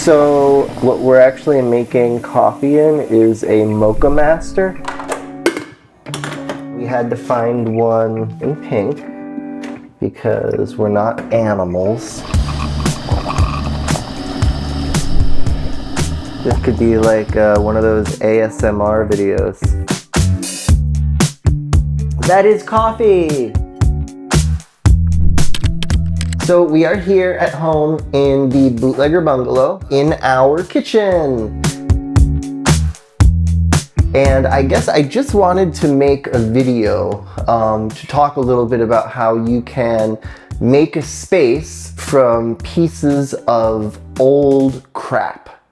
So what we're actually making coffee in is a mocha master. We had to find one in pink because we're not animals. This could be like one of those ASMR videos. That is coffee! So we are here at home in the Bootlegger Bungalow in our kitchen. And I guess I just wanted to make a video to talk a little bit about how you can make a space from pieces of old crap,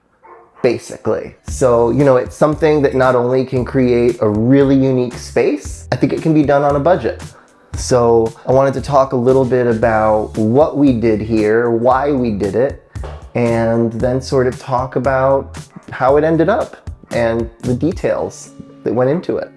basically. So, you know, it's something that not only can create a really unique space, I think it can be done on a budget. So I wanted to talk a little bit about what we did here, why we did it, and then sort of talk about how it ended up and the details that went into it.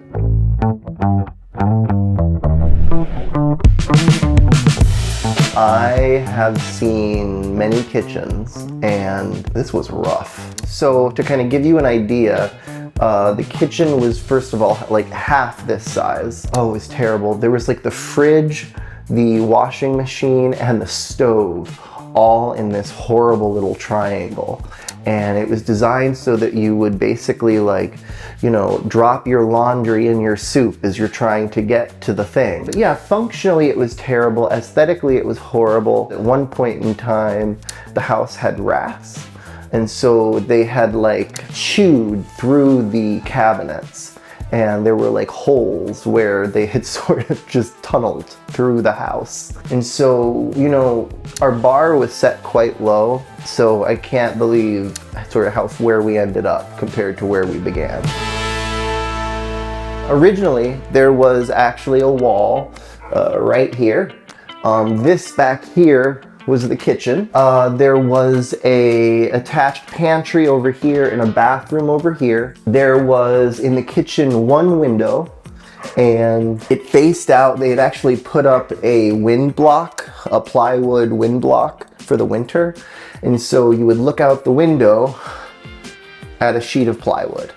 I have seen many kitchens and this was rough. So to kind of give you an idea, the kitchen was, first of all, like half this size. Oh, it was terrible. There was like the fridge, the washing machine, and the stove all in this horrible little triangle. And it was designed so that you would basically, like, you know, drop your laundry in your soup as you're trying to get to the thing. But yeah, functionally it was terrible. Aesthetically it was horrible. At one point in time, the house had rats. And so they had like chewed through the cabinets, and there were like holes where they had sort of just tunneled through the house. And so, you know, our bar was set quite low, so I can't believe sort of where we ended up compared to where we began. Originally, there was actually a wall right here. This back here was the kitchen. There was a attached pantry over here and a bathroom over here. There was in the kitchen one window, and it faced out. They had actually put up a wind block, a plywood wind block for the winter. And so you would look out the window at a sheet of plywood.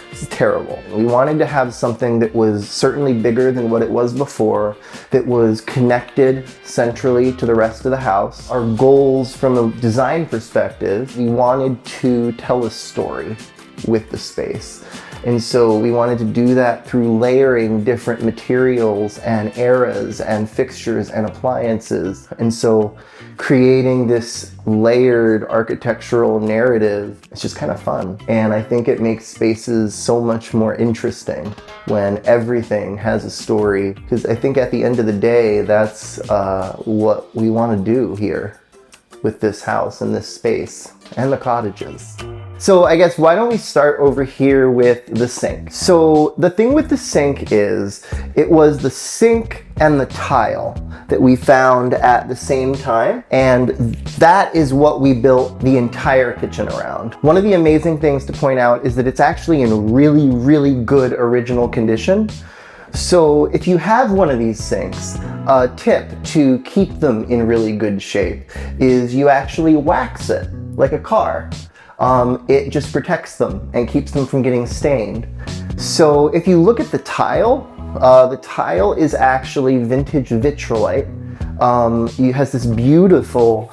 It's terrible. We wanted to have something that was certainly bigger than what it was before, that was connected centrally to the rest of the house. Our goals from a design perspective, we wanted to tell a story with the space. And so we wanted to do that through layering different materials and eras and fixtures and appliances. And so creating this layered architectural narrative, it's just kind of fun. And I think it makes spaces so much more interesting when everything has a story, because I think at the end of the day, that's what we want to do here with this house and this space and the cottages. So I guess why don't we start over here with the sink. So the thing with the sink is it was the sink and the tile that we found at the same time, and that is what we built the entire kitchen around. One of the amazing things to point out is that it's actually in really, really good original condition. So if you have one of these sinks, a tip to keep them in really good shape is you actually wax it like a car. It just protects them and keeps them from getting stained. So if you look at the tile is actually vintage vitrolite. It has this beautiful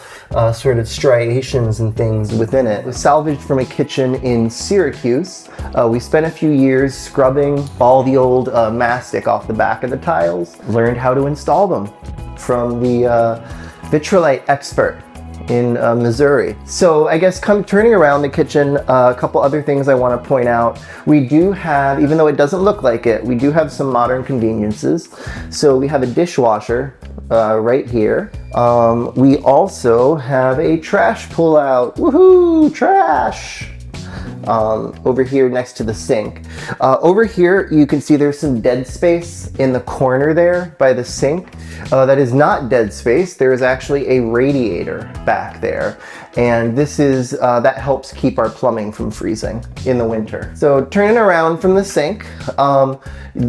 sort of striations and things within it. It was salvaged from a kitchen in Syracuse. We spent a few years scrubbing all the old mastic off the back of the tiles, learned how to install them from the vitrolite expert in Missouri. So I guess turning around the kitchen, a couple other things I want to point out. We do have, even though it doesn't look like it, we do have some modern conveniences. So we have a dishwasher right here. We also have a trash pull-out. Woohoo, trash! Over here next to the sink. Over here you can see there's some dead space in the corner there by the sink. That is not dead space. There is actually a radiator back there. And this is, that helps keep our plumbing from freezing in the winter. So turning around from the sink,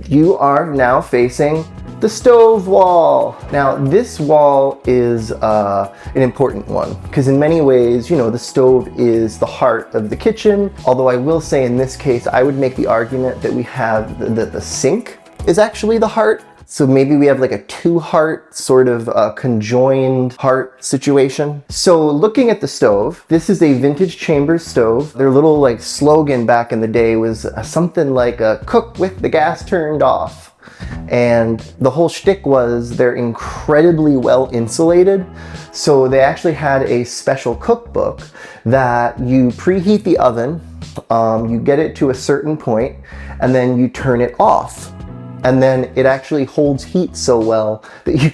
you are now facing the stove wall. Now this wall is an important one because in many ways, you know, the stove is the heart of the kitchen. Although I will say in this case, I would make the argument that we have that the sink is actually the heart. So maybe we have like a two-heart sort of conjoined heart situation. So looking at the stove, this is a vintage Chambers stove. Their little like slogan back in the day was something like cook with the gas turned off. And the whole shtick was they're incredibly well insulated. So they actually had a special cookbook that you preheat the oven, you get it to a certain point, and then you turn it off. And then it actually holds heat so well that you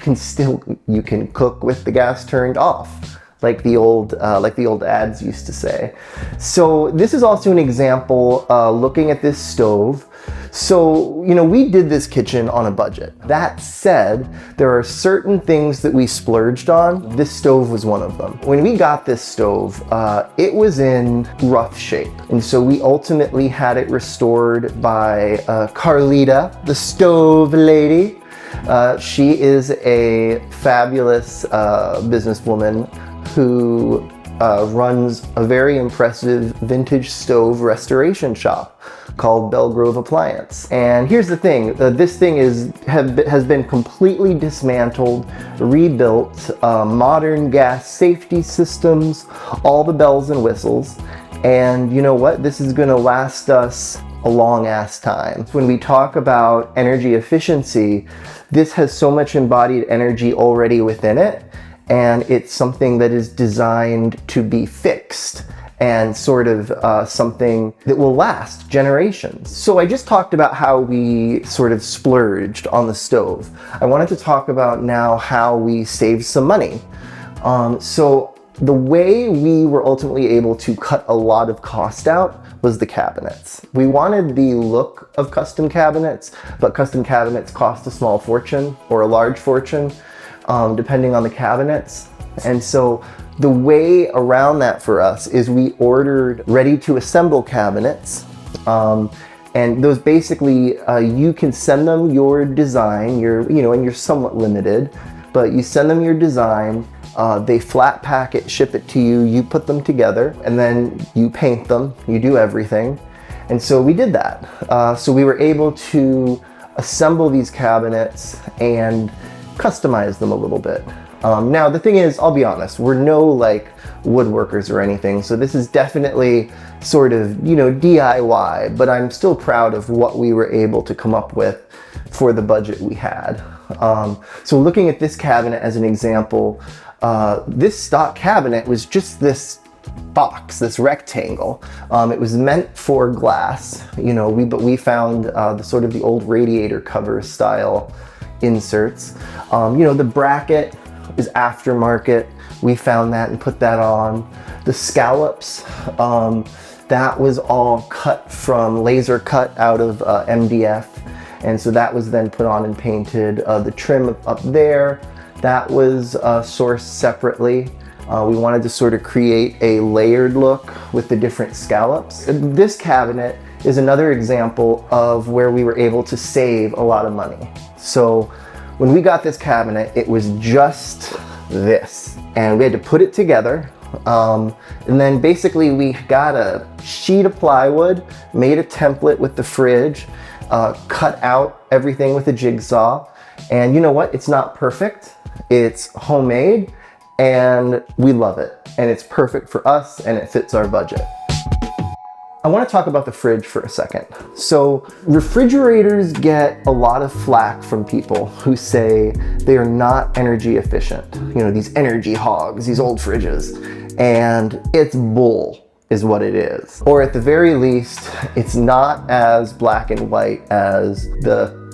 can cook with the gas turned off, like the old ads used to say. So this is also an example looking at this stove. So, you know, we did this kitchen on a budget. That said, there are certain things that we splurged on. This stove was one of them. When we got this stove, it was in rough shape. And so we ultimately had it restored by Carlita, the stove lady. She is a fabulous businesswoman who runs a very impressive vintage stove restoration shop called Belgrove Appliance. And here's the thing, this thing has been completely dismantled, rebuilt, modern gas safety systems, all the bells and whistles. And you know what? This is gonna last us a long ass time. When we talk about energy efficiency, this has so much embodied energy already within it, and it's something that is designed to be fixed and sort of something that will last generations. So I just talked about how we sort of splurged on the stove. I wanted to talk about now how we saved some money. So the way we were ultimately able to cut a lot of cost out was the cabinets. We wanted the look of custom cabinets, but custom cabinets cost a small fortune or a large fortune, depending on the cabinets. And so the way around that for us is we ordered ready to assemble cabinets. And those basically, you can send them your design, and you're somewhat limited, but you send them your design, they flat pack it, ship it to you, you put them together, and then you paint them, you do everything. And so we did that. So we were able to assemble these cabinets and customize them a little bit. Now the thing is, I'll be honest, we're no like woodworkers or anything, so this is definitely sort of, you know, DIY, but I'm still proud of what we were able to come up with for the budget we had. So looking at this cabinet as an example, this stock cabinet was just this box, this rectangle. It was meant for glass, you know, but we found the sort of the old radiator cover style inserts. You know, the bracket is aftermarket. We found that and put that on. The scallops, that was all cut from laser cut out of MDF. And so that was then put on and painted. The trim up there, that was sourced separately. We wanted to sort of create a layered look with the different scallops. This cabinet is another example of where we were able to save a lot of money. So when we got this cabinet, it was just this, and we had to put it together. And then basically we got a sheet of plywood, made a template with the fridge, cut out everything with a jigsaw. And you know what? It's not perfect. It's homemade, and we love it. And it's perfect for us, and it fits our budget. I want to talk about the fridge for a second. So refrigerators get a lot of flack from people who say they are not energy efficient. You know, these energy hogs, these old fridges, and it's bull is what it is. Or at the very least, it's not as black and white as the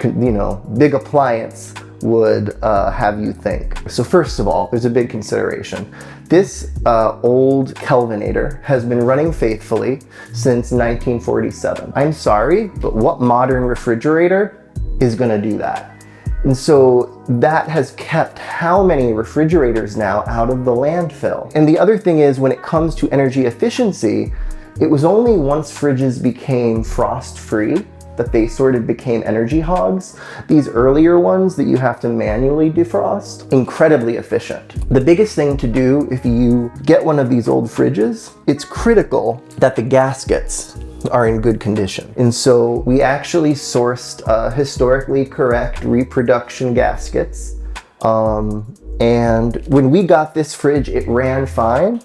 you know, big appliance would have you think. So first of all, there's a big consideration. This old Kelvinator has been running faithfully since 1947. I'm sorry, but what modern refrigerator is gonna do that? And so that has kept how many refrigerators now out of the landfill. And the other thing is, when it comes to energy efficiency, it was only once fridges became frost-free that they sort of became energy hogs. These earlier ones that you have to manually defrost, incredibly efficient. The biggest thing to do if you get one of these old fridges, it's critical that the gaskets are in good condition. And so we actually sourced historically correct reproduction gaskets. And when we got this fridge, it ran fine,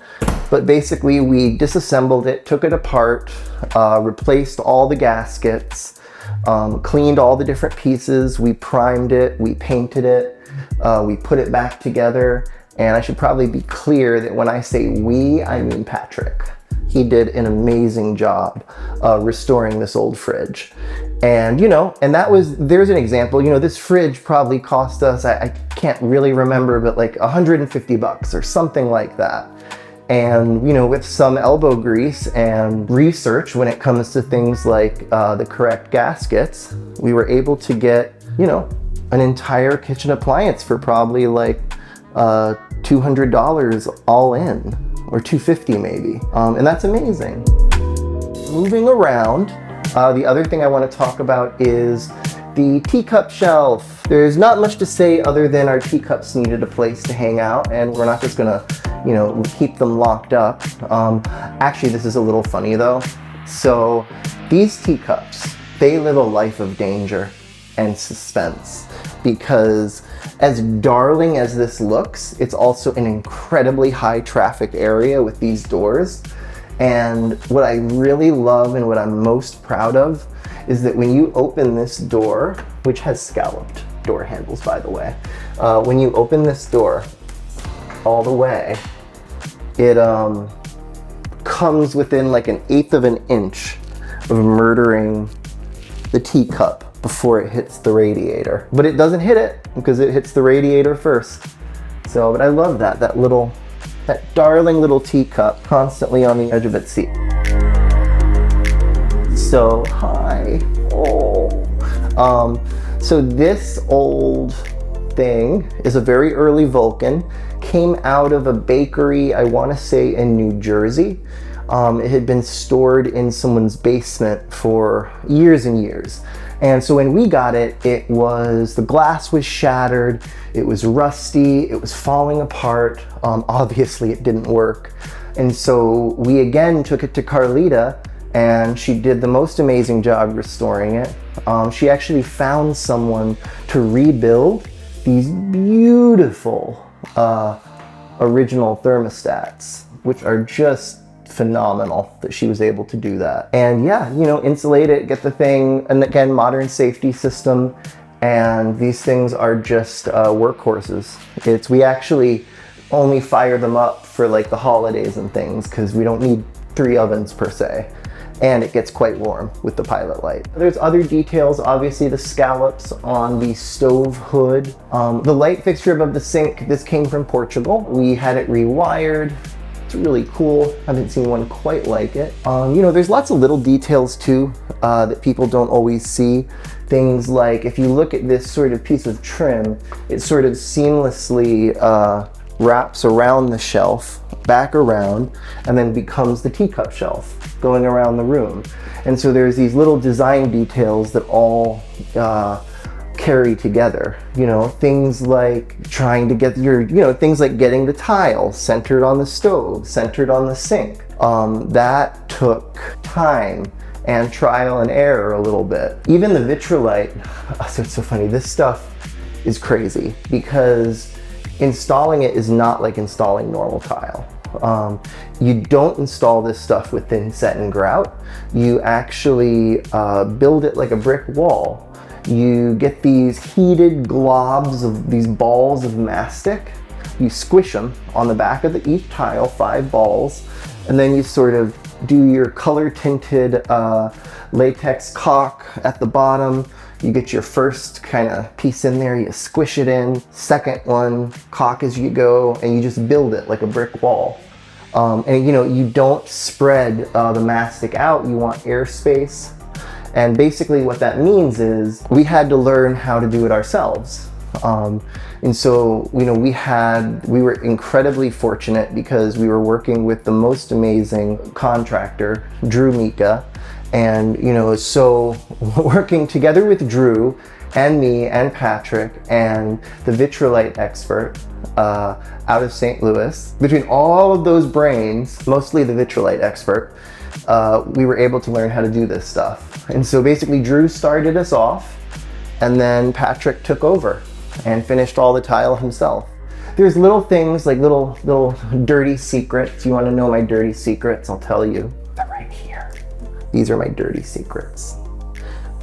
but basically we disassembled it, took it apart, replaced all the gaskets, cleaned all the different pieces, we primed it, we painted it, we put it back together. And I should probably be clear that when I say we, I mean Patrick. He did an amazing job restoring this old fridge. And, you know, and there's an example, you know, this fridge probably cost us, I can't really remember, but like $150 or something like that. And, you know, with some elbow grease and research when it comes to things like the correct gaskets, we were able to get, you know, an entire kitchen appliance for probably like $200 all in, or $250 maybe. And that's amazing. Moving around, the other thing I want to talk about is the teacup shelf. There's not much to say other than our teacups needed a place to hang out, and we're not just gonna, you know, keep them locked up. Actually, this is a little funny though. So these teacups, they live a life of danger and suspense, because as darling as this looks, it's also an incredibly high traffic area with these doors. And what I really love and what I'm most proud of is that when you open this door, which has scalloped door handles, by the way, when you open this door all the way, it comes within like 1/8 of an inch of murdering the teacup before it hits the radiator. But it doesn't hit it because it hits the radiator first. So, but I love that darling little teacup constantly on the edge of its seat. So, hi. Oh. So this old thing is a very early Vulcan. Came out of a bakery, I want to say in New Jersey. It had been stored in someone's basement for years and years. And so when we got it, the glass was shattered, it was rusty, it was falling apart. Obviously it didn't work. And so we again took it to Carlita, and she did the most amazing job restoring it. She actually found someone to rebuild these beautiful original thermostats, which are just phenomenal that she was able to do that. And yeah, you know, insulate it, get the thing, and again, modern safety system. And these things are just workhorses. We actually only fire them up for like the holidays and things, because we don't need 3 ovens per se. And it gets quite warm with the pilot light. There's other details, obviously the scallops on the stove hood. The light fixture above the sink, this came from Portugal. We had it rewired. It's really cool. Haven't seen one quite like it. You know, there's lots of little details too that people don't always see. Things like if you look at this sort of piece of trim, it sort of seamlessly wraps around the shelf, back around, and then becomes the teacup shelf going around the room. And so there's these little design details that all carry together. You know, things like trying to get things like getting the tile centered on the stove, centered on the sink. That took time and trial and error a little bit. Even the Vitrolite, so it's so funny, this stuff is crazy because installing it is not like installing normal tile. You don't install this stuff with thin set and grout. You actually build it like a brick wall. You get these heated globs of these balls of mastic. You squish them on the back of each tile, 5 balls, and then you sort of do your color tinted latex caulk at the bottom. You get your first kind of piece in there, you squish it in, second one, caulk as you go, and you just build it like a brick wall. And you know, you don't spread the mastic out, you want airspace. And basically what that means is we had to learn how to do it ourselves. And so, you know, we were incredibly fortunate because we were working with the most amazing contractor, Drew Mika. And, you know, so working together with Drew and me and Patrick and the vitrolite expert out of St. Louis, between all of those brains, mostly the vitrolite expert, we were able to learn how to do this stuff. And so basically Drew started us off, and then Patrick took over and finished all the tile himself. There's little things like little dirty secrets. You want to know my dirty secrets? I'll tell you. They're right here. These are my dirty secrets.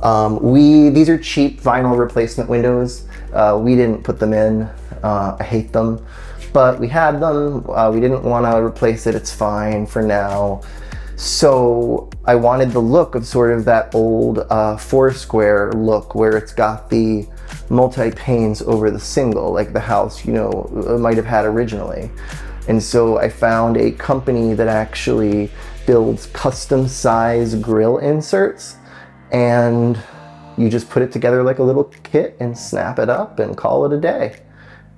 These are cheap vinyl replacement windows. We didn't put them in. I hate them, but we had them. We didn't want to replace it. It's fine for now. So I wanted the look of sort of that old foursquare look where it's got the multi-panes over the single, like the house, you know, might have had originally. And so I found a company that actually builds custom size grill inserts, and you just put it together like a little kit and snap it up and call it a day.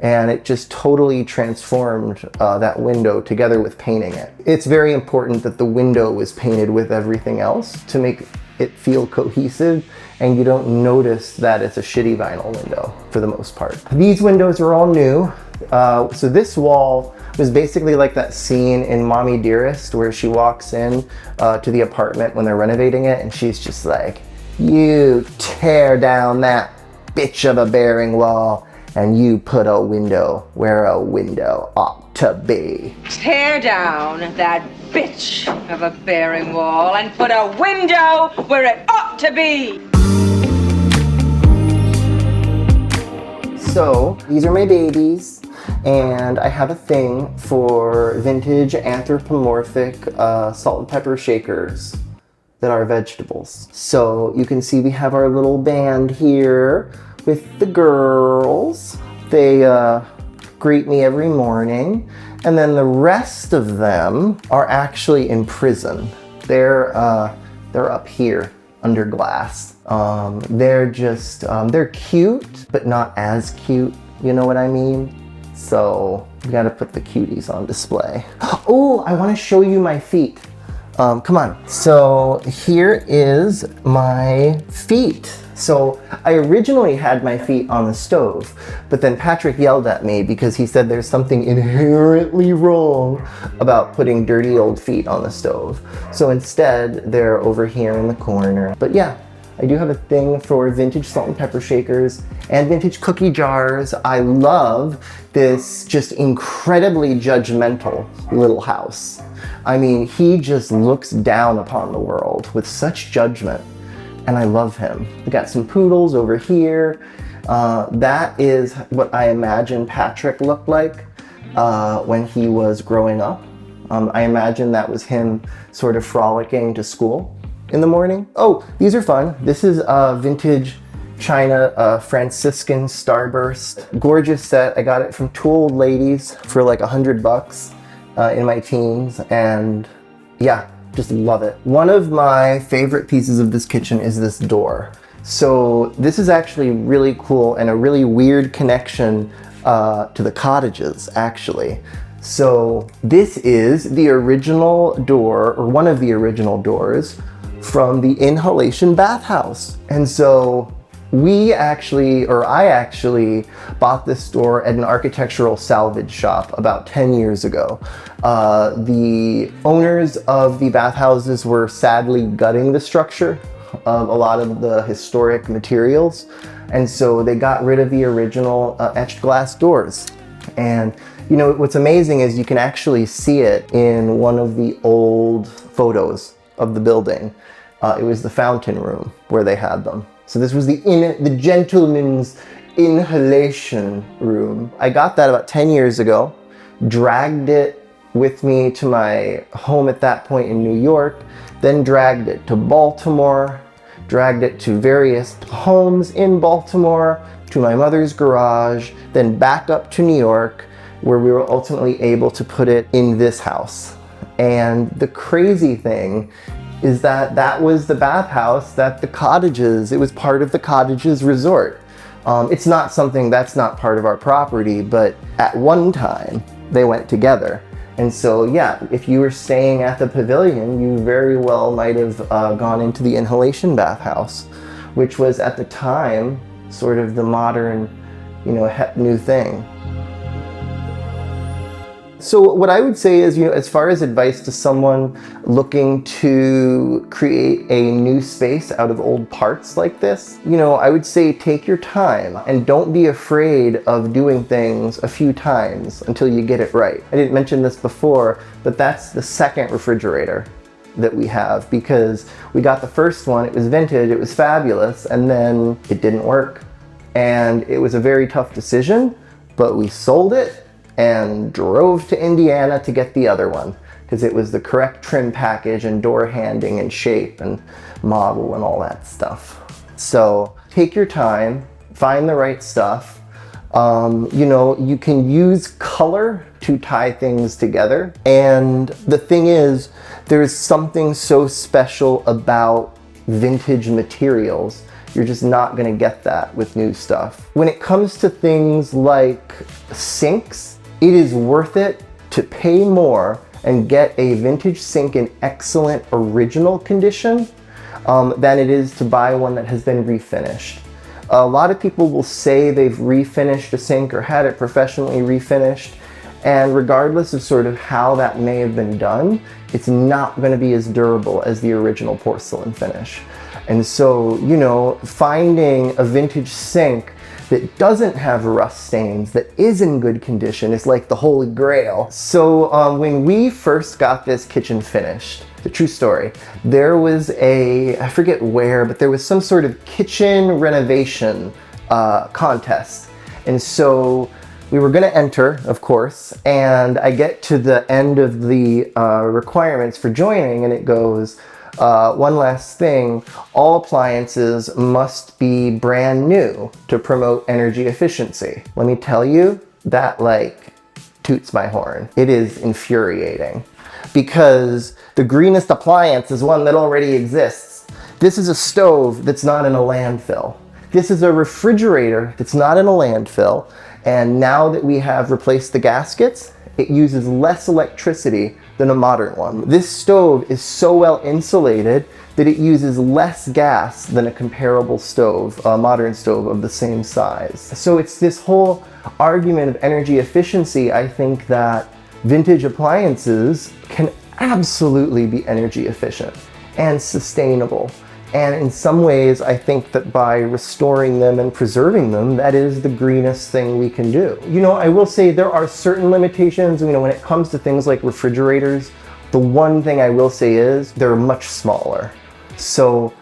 And it just totally transformed that window together with painting it. It's very important that the window was painted with everything else to make it feel cohesive, and you don't notice that it's a shitty vinyl window for the most part. These windows are all new. So this wall was basically like that scene in Mommy Dearest where she walks in to the apartment when they're renovating it, and she's just like, "You tear down that bitch of a bearing wall, and you put a window where a window ought to be." Tear down that bitch of a bearing wall and put a window where it ought to be. So these are my babies, and I have a thing for vintage anthropomorphic salt and pepper shakers that are vegetables. So you can see we have our little band here with the girls. They greet me every morning, and then the rest of them are actually in prison. They're up here under glass. They're just they're cute, but not as cute. You know what I mean? So we got to put the cuties on display. Oh, I want to show you my feet. Come on. So here is my feet. So I originally had my feet on the stove, but then Patrick yelled at me because he said there's something inherently wrong about putting dirty old feet on the stove. So instead, they're over here in the corner. But yeah, I do have a thing for vintage salt and pepper shakers and vintage cookie jars. I love this just incredibly judgmental little house. I mean, he just looks down upon the world with such judgment, and I love him. We got some poodles over here. That is what I imagine Patrick looked like when he was growing up. I imagine that was him sort of frolicking to school in the morning. Oh, these are fun. This is a vintage China Franciscan Starburst. Gorgeous set. I got it from Two Old Ladies for like $100 in my teens, and yeah, just love it. One of my favorite pieces of this kitchen is this door. So this is actually really cool and a really weird connection to the cottages, actually. So this is the original door, or one of the original doors, from the inhalation bathhouse. And so I actually bought this door at an architectural salvage shop about 10 years ago. The owners of the bathhouses were sadly gutting the structure of a lot of the historic materials. And so they got rid of the original etched glass doors. And you know, what's amazing is you can actually see it in one of the old photos of the building. It was the fountain room where they had them. So this was the gentleman's inhalation room. I got that about 10 years ago, dragged it with me to my home at that point in New York, then dragged it to Baltimore, dragged it to various homes in Baltimore, to my mother's garage, then back up to New York, where we were ultimately able to put it in this house. And the crazy thing is that that was the bathhouse that the cottages, it was part of the cottages resort. It's not something that's not part of our property, but at one time they went together. And so, yeah, if you were staying at the Pavilion, you very well might have gone into the inhalation bathhouse, which was at the time sort of the modern, hep new thing. So what I would say is, as far as advice to someone looking to create a new space out of old parts like this, I would say take your time and don't be afraid of doing things a few times until you get it right. I didn't mention this before, but that's the second refrigerator that we have, because we got the first one, it was vintage, it was fabulous, and then it didn't work. And it was a very tough decision, but we sold it and drove to Indiana to get the other one because it was the correct trim package and door handing and shape and model and all that stuff. So take your time, find the right stuff. You can use color to tie things together. And the thing is, there's something so special about vintage materials. You're just not gonna get that with new stuff. When it comes to things like sinks, it is worth it to pay more and get a vintage sink in excellent original condition than it is to buy one that has been refinished. A lot of people will say they've refinished a sink or had it professionally refinished, and regardless of sort of how that may have been done, it's not going to be as durable as the original porcelain finish. And so, finding a vintage sink that doesn't have rust stains, that is in good condition, is like the holy grail. So when we first got this kitchen finished, the true story, there was I forget where, but there was some sort of kitchen renovation contest. And so we were gonna enter, of course, and I get to the end of the requirements for joining, and it goes, one last thing, all appliances must be brand new to promote energy efficiency. Let me tell you, that toots my horn. It is infuriating because the greenest appliance is one that already exists. This is a stove that's not in a landfill. This is a refrigerator that's not in a landfill. And now that we have replaced the gaskets, it uses less electricity than a modern one. This stove is so well insulated that it uses less gas than a comparable stove, a modern stove of the same size. So it's this whole argument of energy efficiency. I think that vintage appliances can absolutely be energy efficient and sustainable. And in some ways, I think that by restoring them and preserving them, that is the greenest thing we can do. I will say there are certain limitations. When it comes to things like refrigerators, the one thing I will say is they're much smaller. So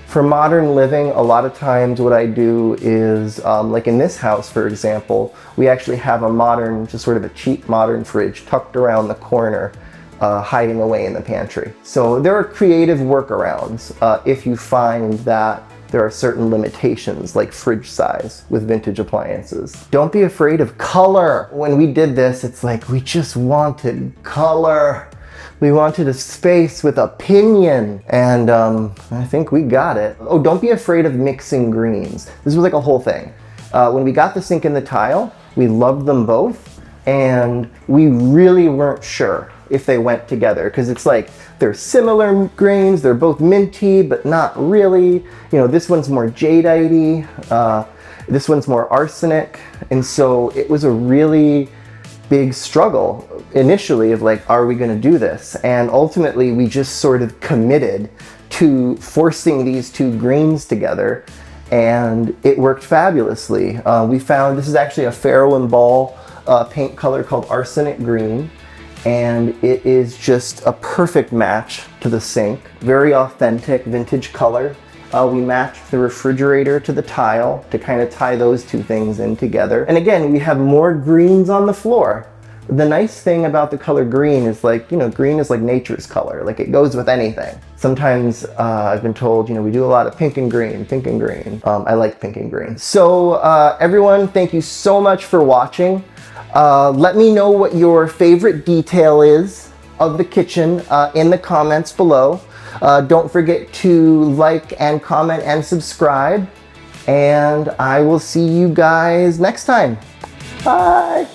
for modern living, a lot of times what I do is, like in this house, for example, we actually have a modern, just sort of a cheap modern fridge tucked around the corner, hiding away in the pantry. So there are creative workarounds if you find that there are certain limitations like fridge size with vintage appliances. Don't be afraid of color. When we did this, it's like we just wanted color. We wanted a space with opinion, and I think we got it. Oh, don't be afraid of mixing greens. This was like a whole thing. When we got the sink and the tile, we loved them both, and we really weren't sure if they went together, because it's like they're similar grains, they're both minty, but not really. This one's more jadeite, this one's more arsenic, and so it was a really big struggle initially of are we going to do this? And ultimately we just sort of committed to forcing these two greens together, and it worked fabulously. We found this is actually a Faro and Ball paint color called arsenic green, and it is just a perfect match to the sink. Very authentic vintage color. We matched the refrigerator to the tile to kind of tie those two things in together. And again, we have more greens on the floor. The nice thing about the color green is green is like nature's color. It goes with anything. Sometimes I've been told, we do a lot of pink and green. I like pink and green. So everyone, thank you so much for watching. Let me know what your favorite detail is of the kitchen in the comments below. Don't forget to like and comment and subscribe. and I will see you guys next time. Bye.